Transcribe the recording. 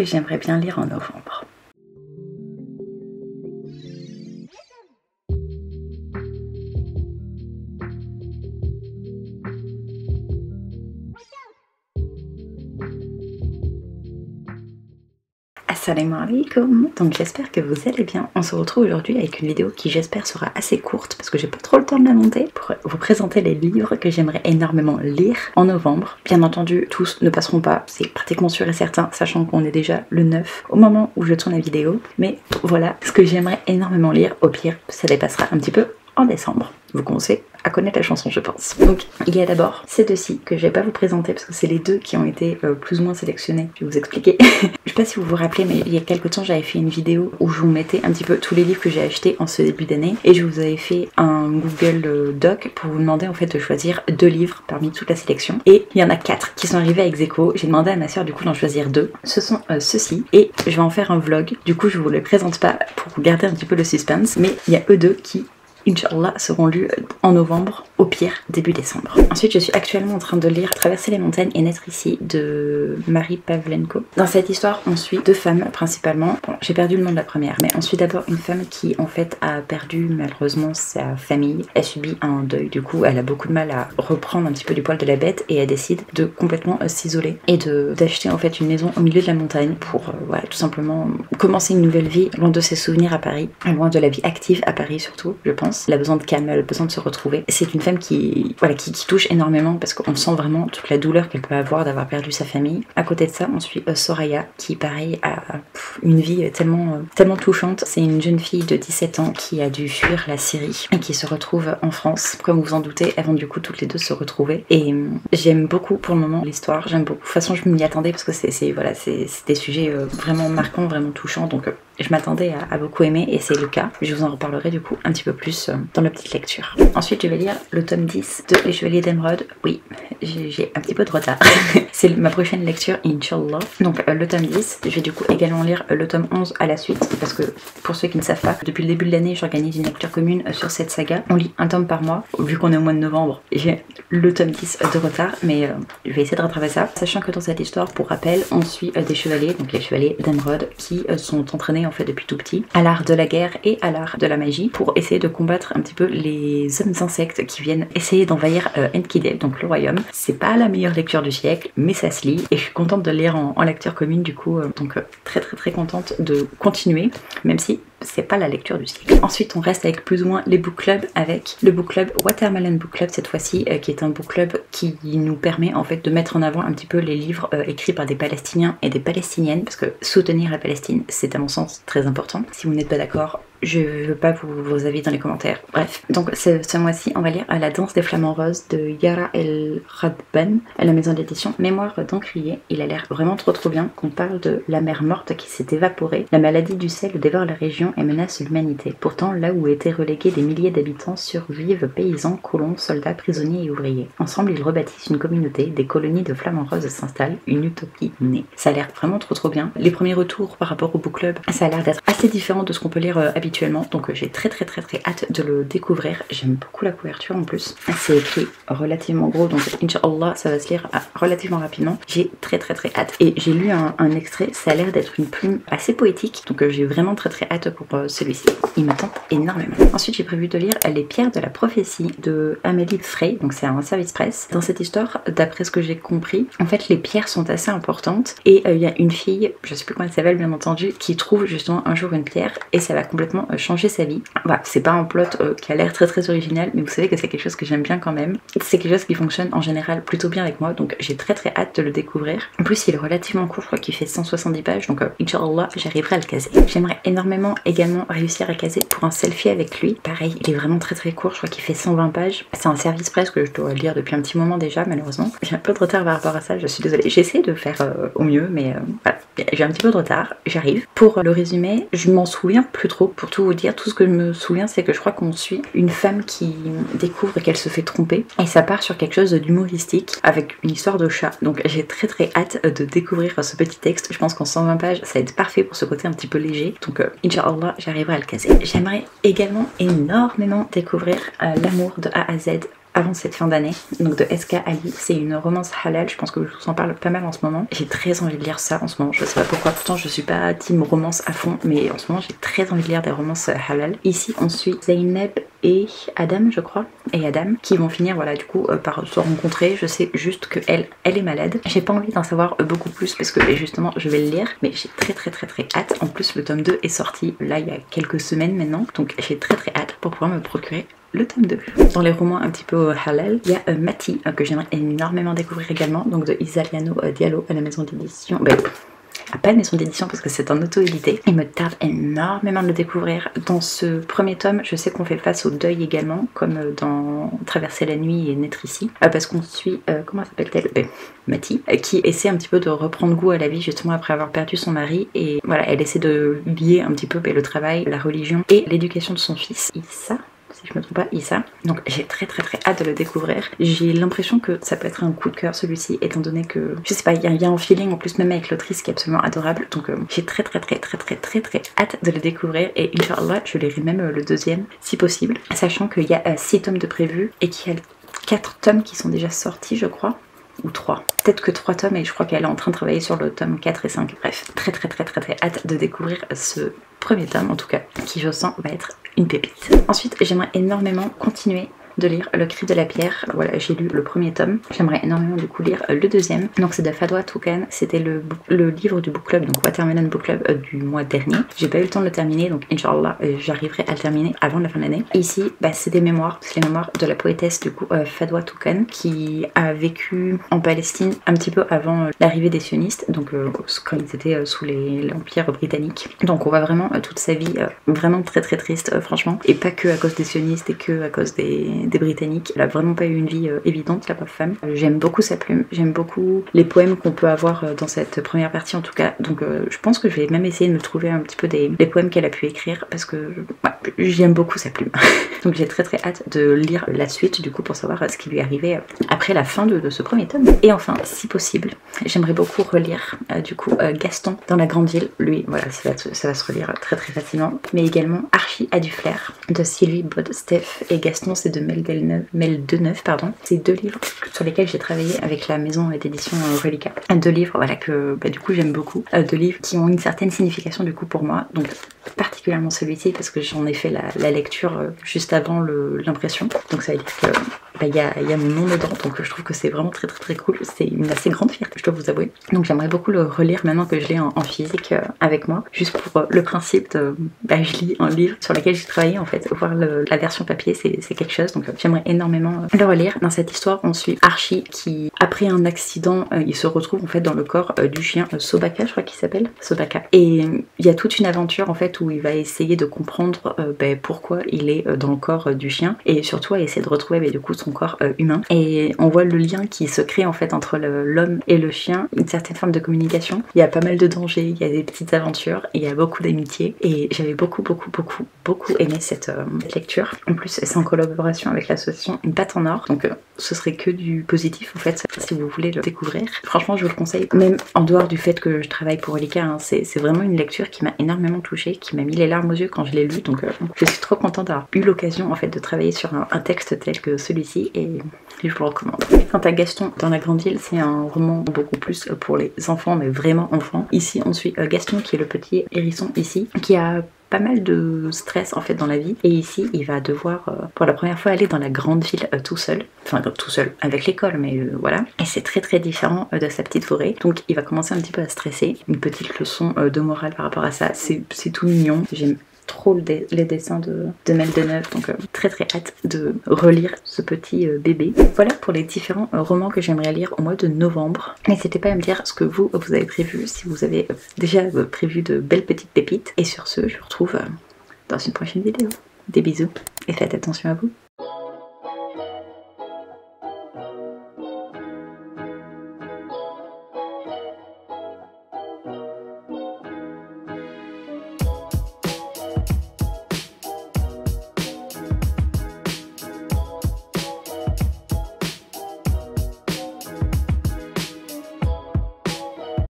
que j'aimerais bien lire en novembre. Assalamu alaikum. Donc j'espère que vous allez bien. On se retrouve aujourd'hui avec une vidéo qui j'espère sera assez courte parce que j'ai pas trop le temps de la monter, pour vous présenter les livres que j'aimerais énormément lire en novembre. Bien entendu, tous ne passeront pas, c'est pratiquement sûr et certain, sachant qu'on est déjà le 9 au moment où je tourne la vidéo. Mais voilà ce que j'aimerais énormément lire. Au pire, ça dépassera un petit peu en décembre. Vous commencez à connaître la chanson, je pense. Donc il y a d'abord ces deux-ci que je vais pas vous présenter parce que c'est les deux qui ont été plus ou moins sélectionnés. Je vais vous expliquer. Je sais pas si vous vous rappelez, mais il y a quelques temps j'avais fait une vidéo où je vous mettais un petit peu tous les livres que j'ai achetés en ce début d'année et je vous avais fait un Google Doc pour vous demander en fait de choisir 2 livres parmi toute la sélection. Et il y en a 4 qui sont arrivés à ex-aequo. J'ai demandé à ma soeur du coup d'en choisir 2. Ce sont ceux-ci et je vais en faire un vlog. Du coup je vous les présente pas pour vous garder un petit peu le suspense, mais il y a eux deux qui Inch'Allah seront lus en novembre, au pire début décembre. Ensuite je suis actuellement en train de lire Traverser les montagnes et naître ici de Marie Pavlenko. Dans cette histoire on suit 2 femmes principalement. Bon, j'ai perdu le nom de la première, mais on suit d'abord une femme qui en fait a perdu malheureusement sa famille. Elle subit un deuil, du coup elle a beaucoup de mal à reprendre un petit peu du poil de la bête et elle décide de complètement s'isoler et d'acheter en fait une maison au milieu de la montagne pour voilà, tout simplement commencer une nouvelle vie loin de ses souvenirs à Paris, loin de la vie active à Paris surtout je pense. Elle a besoin de calme, elle a besoin de se retrouver. C'est une femme qui touche énormément parce qu'on sent vraiment toute la douleur qu'elle peut avoir d'avoir perdu sa famille. À côté de ça, on suit Soraya qui, pareil, a une vie tellement touchante. C'est une jeune fille de 17 ans qui a dû fuir la Syrie et qui se retrouve en France. Comme vous vous en doutez, elles vont du coup toutes les deux se retrouver. Et j'aime beaucoup pour le moment l'histoire. J'aime beaucoup. De toute façon, je m'y attendais parce que c'est des sujets vraiment marquants, vraiment touchants. Donc je m'attendais à beaucoup aimer et c'est le cas. Je vous en reparlerai du coup un petit peu plus dans la petite lecture. Ensuite je vais lire le tome 10 de Les Chevaliers d'Émeraude. Oui, j'ai un petit peu de retard. C'est ma prochaine lecture, Inch'Allah. Donc le tome 10, je vais du coup également lire le tome 11 à la suite parce que pour ceux qui ne savent pas, depuis le début de l'année j'organise une lecture commune sur cette saga. On lit un tome par mois. Vu qu'on est au mois de novembre, j'ai le tome 10 de retard mais je vais essayer de rattraper ça. Sachant que dans cette histoire, pour rappel, on suit des chevaliers, donc les chevaliers d'Émeraude qui sont entraînés en fait depuis tout petit à l'art de la guerre et à l'art de la magie pour essayer de combattre un petit peu les hommes insectes qui viennent essayer d'envahir Enkidel, donc le royaume. C'est pas la meilleure lecture du siècle mais ça se lit et je suis contente de le lire en lecture commune du coup donc très contente de continuer même si c'est pas la lecture du siècle. Ensuite on reste avec plus ou moins les book clubs avec le book club Watermelon Book Club cette fois-ci qui est un book club qui nous permet en fait de mettre en avant un petit peu les livres écrits par des Palestiniens et des Palestiniennes parce que soutenir la Palestine c'est à mon sens très important. Si vous n'êtes pas d'accord, je veux pas vos avis dans les commentaires. Bref, donc ce mois-ci on va lire La danse des flamants roses de Yara El Radban à la maison d'édition Mémoire d'Encrier. Il a l'air vraiment trop bien. Qu'on parle de la mer morte qui s'est évaporée. La maladie du sel dévore la région et menace l'humanité. Pourtant, là où étaient relégués des milliers d'habitants, survivent paysans, colons, soldats, prisonniers et ouvriers. Ensemble, ils rebâtissent une communauté, des colonies de flamants roses s'installent, une utopie née. Ça a l'air vraiment trop bien. Les premiers retours par rapport au book club, ça a l'air d'être assez différent de ce qu'on peut lire habituellement, donc j'ai très hâte de le découvrir. J'aime beaucoup la couverture en plus. C'est écrit relativement gros, donc Inch'Allah ça va se lire relativement rapidement. J'ai très hâte. Et j'ai lu un extrait, ça a l'air d'être une plume assez poétique, donc j'ai vraiment très hâte pour celui-ci. Il me tente énormément. Ensuite j'ai prévu de lire Les pierres de la prophétie de Amélie Frey, donc c'est un service presse. Dans cette histoire, d'après ce que j'ai compris, en fait les pierres sont assez importantes et il y a une fille, je sais plus comment elle s'appelle bien entendu, qui trouve justement un jour une pierre et ça va complètement changer sa vie. Voilà, c'est pas un plot qui a l'air très original, mais vous savez que c'est quelque chose que j'aime bien quand même. C'est quelque chose qui fonctionne en général plutôt bien avec moi, donc j'ai très hâte de le découvrir. En plus il est relativement court, je crois qu'il fait 170 pages, donc Inch'Allah j'arriverai à le caser. J'aimerais énormément également réussir à caser pour un selfie avec lui. Pareil, il est vraiment très court, je crois qu'il fait 120 pages. C'est un service presse que je dois lire depuis un petit moment déjà malheureusement. J'ai un peu de retard par rapport à ça, je suis désolée. J'essaie de faire au mieux, mais voilà, j'ai un petit peu de retard, j'arrive. Pour le résumé, je m'en souviens plus trop, pour tout vous dire. Tout ce que je me souviens, c'est que je crois qu'on suit une femme qui découvre qu'elle se fait tromper et ça part sur quelque chose d'humoristique avec une histoire de chat. Donc j'ai très hâte de découvrir ce petit texte. Je pense qu'en 120 pages ça va être parfait pour ce côté un petit peu léger, donc Inch'Allah j'arriverai à le caser. J'aimerais également énormément découvrir L'amour de A à Z avant cette fin d'année, donc de SK Ali. C'est une romance halal, je pense que je vous en parle pas mal en ce moment. J'ai très envie de lire ça en ce moment, je sais pas pourquoi, pourtant je suis pas team romance à fond, mais en ce moment j'ai très envie de lire des romances halal. Ici on suit Zeynep et Adam, je crois, et Adam, qui vont finir voilà du coup par se rencontrer. Je sais juste que elle est malade. J'ai pas envie d'en savoir beaucoup plus parce que justement je vais le lire, mais j'ai très hâte. En plus le tome 2 est sorti là il y a quelques semaines maintenant, donc j'ai très hâte pour pouvoir me procurer le tome 2. Dans les romans un petit peu halal, il y a Mati que j'aimerais énormément découvrir également, donc de Isaliano Diallo à la maison d'édition. Pas de maison d'édition parce que c'est un auto-édité. Il me tarde énormément de le découvrir. Dans ce premier tome, je sais qu'on fait face au deuil également, comme dans Traverser la nuit et Naître ici, parce qu'on suit, comment s'appelle-t-elle, Mati, qui essaie un petit peu de reprendre goût à la vie justement après avoir perdu son mari, et voilà, elle essaie de lier un petit peu le travail, la religion et l'éducation de son fils, Issa. Si je me trompe pas, Issa. Donc j'ai très hâte de le découvrir. J'ai l'impression que ça peut être un coup de cœur celui-ci, étant donné que je sais pas, il y a un feeling en plus même avec l'autrice qui est absolument adorable. Donc j'ai très hâte de le découvrir, et Inch'Allah je lirai même le deuxième si possible, sachant qu'il y a 6 tomes de prévus et qu'il y a 4 tomes qui sont déjà sortis je crois. Ou 3, peut-être que 3 tomes, et je crois qu'elle est en train de travailler sur le tome 4 et 5. Bref, très hâte de découvrir ce premier tome, en tout cas, qui je sens va être une pépite. Ensuite, j'aimerais énormément continuer de lire Le Cri de la Pierre. Voilà, j'ai lu le premier tome, j'aimerais énormément du coup lire le deuxième. Donc c'est de Fadwa Toukan, c'était le livre du book club, donc Watermelon Book Club du mois dernier. J'ai pas eu le temps de le terminer, donc Inch'Allah j'arriverai à le terminer avant la fin de l'année. Ici c'est des mémoires, c'est les mémoires de la poétesse du coup Fadwa Toukan, qui a vécu en Palestine un petit peu avant l'arrivée des sionistes, donc quand ils étaient sous l'empire britannique. Donc on voit vraiment toute sa vie vraiment très triste franchement, et pas que à cause des sionistes et que à cause des Britanniques. Elle a vraiment pas eu une vie évidente, la pauvre femme. J'aime beaucoup sa plume, j'aime beaucoup les poèmes qu'on peut avoir dans cette première partie en tout cas, donc je pense que je vais même essayer de me trouver un petit peu les poèmes qu'elle a pu écrire, parce que j'aime beaucoup sa plume. Donc j'ai très hâte de lire la suite du coup pour savoir ce qui lui est arrivé après la fin de ce premier tome. Et enfin, si possible, j'aimerais beaucoup relire du coup Gaston dans la grande ville. Lui, voilà, ça va se relire très facilement. Mais également Archie a du flair de Sylvie Bodsteph, et Gaston c'est de Mel Deneuve, pardon. C'est 2 livres sur lesquels j'ai travaillé avec la maison d'édition Relica. 2 livres voilà que du coup j'aime beaucoup, 2 livres qui ont une certaine signification du coup pour moi, donc particulièrement celui-ci parce que j'en ai fait la lecture juste avant l'impression, donc ça veut dire que il y a mon nom dedans, donc je trouve que c'est vraiment très cool. C'est une assez grande fierté, je dois vous avouer. Donc j'aimerais beaucoup le relire maintenant que je l'ai en physique avec moi, juste pour le principe de je lis un livre sur lequel j'ai travaillé en fait. Voir la version papier c'est quelque chose, donc j'aimerais énormément le relire. Dans cette histoire on suit Archie qui, après un accident, il se retrouve en fait dans le corps du chien Sobaka, je crois qu'il s'appelle Sobaka, et il y a toute une aventure en fait où il va essayer de comprendre pourquoi il est dans le corps du chien, et surtout à essayer de retrouver du coup son corps humain. Et on voit le lien qui se crée en fait entre l'homme et le chien, une certaine forme de communication. Il y a pas mal de dangers, il y a des petites aventures, il y a beaucoup d'amitié, et j'avais beaucoup aimé cette lecture. En plus c'est en collaboration avec l'association Une Patte en Or, donc ce serait que du positif en fait si vous voulez le découvrir. Franchement je vous le conseille, même en dehors du fait que je travaille pour Relica, hein, c'est vraiment une lecture qui m'a énormément touchée, qui m'a mis les larmes aux yeux quand je l'ai lu, donc je suis trop contente d'avoir eu l'occasion en fait de travailler sur un texte tel que celui-ci, et je vous le recommande. Quant à Gaston dans la grande ville, c'est un roman beaucoup plus pour les enfants, mais vraiment enfants. Ici on suit Gaston qui est le petit hérisson ici, qui a pas mal de stress en fait dans la vie, et ici il va devoir pour la première fois aller dans la grande ville tout seul, enfin tout seul avec l'école, mais voilà, et c'est très différent de sa petite forêt, donc il va commencer un petit peu à stresser. Une petite leçon de morale par rapport à ça, c'est tout mignon, j'aime trop les dessins de Mel Deneuve, donc très hâte de relire ce petit bébé. Voilà pour les différents romans que j'aimerais lire au mois de novembre. N'hésitez pas à me dire ce que vous avez prévu, si vous avez déjà prévu de belles petites pépites, et sur ce je vous retrouve dans une prochaine vidéo. Des bisous et faites attention à vous.